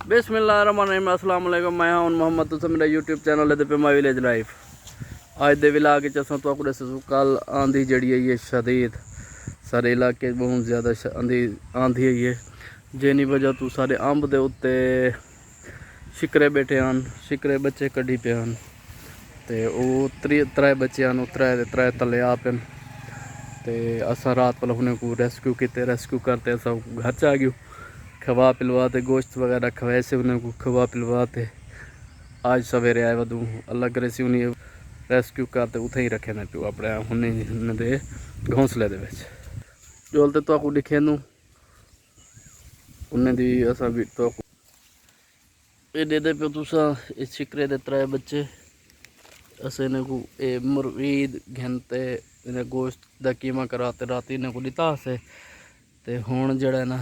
बिस्मिल्लाहिर्रहमानिर्रहीम अस्सलाम वालेकुम। मैं हूं मोहम्मद, तुस मेरा यूट्यूब चैनल है माई विलेज लाइफ। अज दे विलाग असां तो कल आंधी जड़ी है ये शदीद सारे इलाके बहुत ज़्यादा आंधी है ये, जिनी वजह तो सारे अंब दे उत्ते शिकरे बैठे हैं, शिकरे बच्चे कड्ढी पे हैं। तो त्रै बच्चे हैं, त्रै तले आ पे। तो असा रात पल उन्हें को रेस्क्यू किते, रेस्क्यू करते सब घर च आ गए, खवा पिलवाते, गोश्त वगैरह खवाए से उन्हें को खवा पिलवाते। आज सवेरे आए वधू अल्लाह करे से उन्हें रेस्क्यू करते उथे ही रखे न पियो अपने उन्हें घोंसले दे जोलते तो आपको दिखे नू उन्हें दी असा भी तो ये दे दे पे तुसा इस शिकरे दे त्रै बच्चे अस इन्हें को मुर्गीद घंटे इन्हें गोश्त का कीमा कराते रात इन्हें को दिता से ते हुण जड़ा ना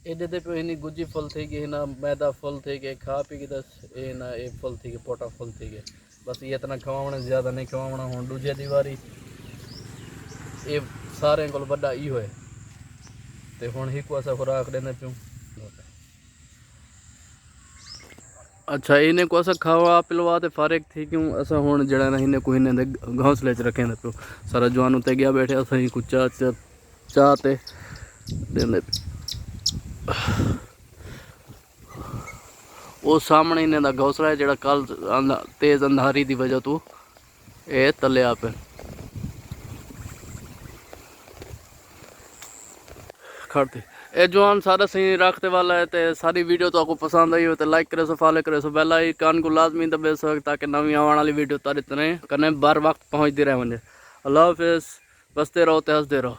ये दे पे इन्हीं गुजी फल थी गई ना मैदा फल थी गए खा पी के दस ये ना ये फल थी गए पोटा फल थी गए बस ये इतना खवाना ज़्यादा नहीं खवाना। हुण दूजे दीवारी ये सारे को बड़ा इो है तो हुण ही को असा खुराक देने प्यूँ। अच्छा इन्हें को असा खावा पिलवा तो फारिग थी क्यों असा हुण जड़ा ना इन्हें को इन्हें घोंसले च रखे पियो। सारा जवान उत्ते गया बैठे असा ही कुछ चाह ते देंदे वो सामने इन्हें दा घोंसला है जड़ा कल तेज अंधारी की वजह तो ये तलिया पे खड़ते। ये जवान सारा सही रखते वाला है। तो सारी वीडियो तो आपको पसंद आई हो तो लाइक करे सो, फॉलो करे सो, बेल आइकन को लाजमी दबे सो ताकि नवी आने वाली वीडियो तारी तरह कने बर वक्त पहुँचती रहे मुझे। अल्लाह हाफिज़, बसते रहो तो हंसते रहो।